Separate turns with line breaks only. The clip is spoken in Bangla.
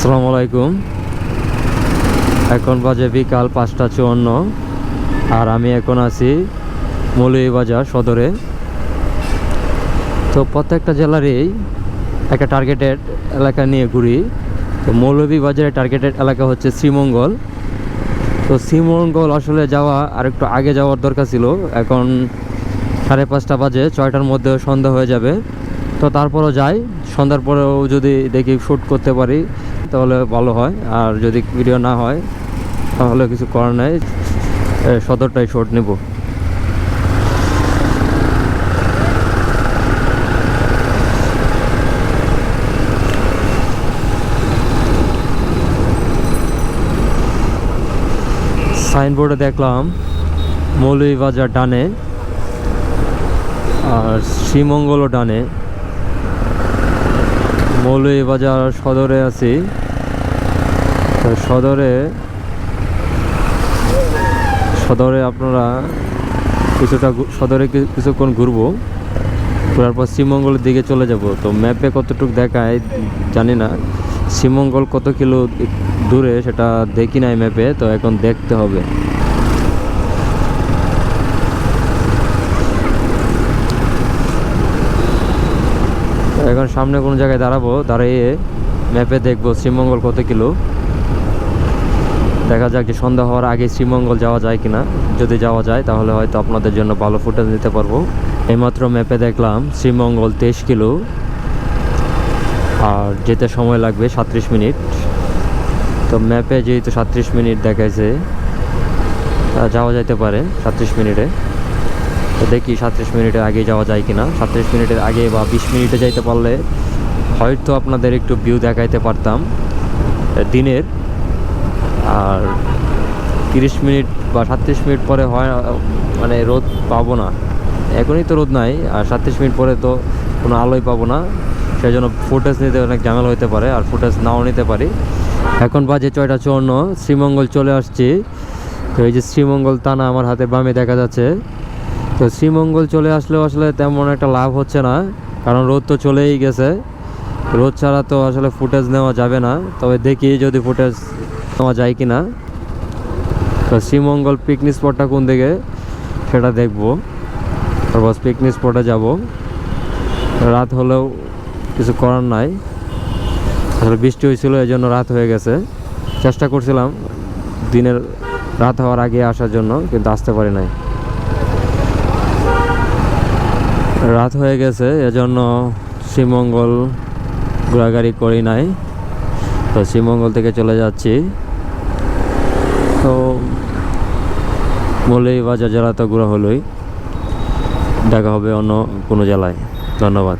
আসসালামু আলাইকুম। এখন বাজে বিকাল 5:54 আর আমি এখন আছি মৌলভীবাজার সদরে। তো প্রত্যেকটা জেলারই একটা টার্গেটেড এলাকা নিয়ে ঘুরি। তো মৌলভীবাজারের টার্গেটেড এলাকা হচ্ছে শ্রীমঙ্গল। তো শ্রীমঙ্গল আসলে যাওয়া আর একটু আগে যাওয়ার দরকার ছিল। এখন 5:30 বাজে, 6টার মধ্যে সন্ধ্যা হয়ে যাবে। তো তারপরও যাই, সন্ধ্যার পরেও যদি দেখি শ্যুট করতে পারি তাহলে ভালো হয়, আর যদি ভিডিও না হয় তাহলে কিছু করার নাই, সদরটাই শর্ট নেব। সাইনবোর্ডে দেখলাম মৌলভীবাজার ডানে আর শ্রীমঙ্গলও ডানে। মৌলভীবাজার সদরে আছি। তো সদরে আপনারা কিছুক্ষণ ঘুরবো, ঘোরার পর শ্রীমঙ্গলের দিকে চলে যাব। তো ম্যাপে কতটুকু দেখায় জানি না, শ্রীমঙ্গল কত কিলো দূরে সেটা দেখি নাই ম্যাপে, তো এখন দেখতে হবে। এখন সামনে কোনো জায়গায় দাঁড়াবো, দাঁড়িয়ে ম্যাপে দেখবো শ্রীমঙ্গল কত কিলো। দেখা যাক যে সন্ধ্যা হওয়ার আগে শ্রীমঙ্গল যাওয়া যায় কিনা। যদি যাওয়া যায় তাহলে হয়তো আপনাদের জন্য ভালো ফুটেজ নিতে পারবো। এইমাত্র ম্যাপে দেখলাম শ্রীমঙ্গল 23 কিলো আর যেতে সময় লাগবে 37 মিনিট। তো ম্যাপে যেহেতু 37 মিনিট দেখাইছে, যাওয়া যাইতে পারে 37 মিনিটে। তো দেখি 37 মিনিটের আগে যাওয়া যায় কিনা। 37 মিনিটের আগে বা 20 মিনিটে যাইতে পারলে হয়তো আপনাদের একটু ভিউ দেখাইতে পারতাম দিনের। আর 30 মিনিট বা 37 মিনিট পরে হয় মানে রোদ পাবো না। এখনই তো রোদ নাই, আর 37 মিনিট পরে তো কোনো আলোই পাবো না। সেই জন্য ফুটেজ নিতে অনেক ঝামেলা হতে পারে, আর ফুটেজ নাও নিতে পারি। এখন বাজে 6:54, শ্রীমঙ্গল চলে আসছি। তো এই যে শ্রীমঙ্গল থানা আমার হাতে বামে দেখা যাচ্ছে। তো শ্রীমঙ্গল চলে আসলেও আসলে তেমন একটা লাভ হচ্ছে না, কারণ রোদ তো চলেই গেছে। রোদ ছাড়া তো আসলে ফুটেজ নেওয়া যাবে না। তবে দেখি যদি ফুটেজ নেওয়া যায় কি না। তো শ্রীমঙ্গল পিকনিক স্পটটা কোন দিকে সেটা দেখবো, তারপর পিকনিক স্পটে যাব। রাত হলেও কিছু করার নাই, আসলে বৃষ্টি হয়েছিল এই জন্য রাত হয়ে গেছে। চেষ্টা করছিলাম দিনের রাত হওয়ার আগে আসার জন্য, কিন্তু আসতে পারি নাই। রাত হয়ে গেছে এজন্য শ্রীমঙ্গল ঘোরাঘুরি করি নাই। তো শ্রীমঙ্গল থেকে চলে যাচ্ছি। তো মৌলভীবাজার জেলা তো ঘোরা হলোই, দেখা হবে অন্য কোনো জেলায়। ধন্যবাদ।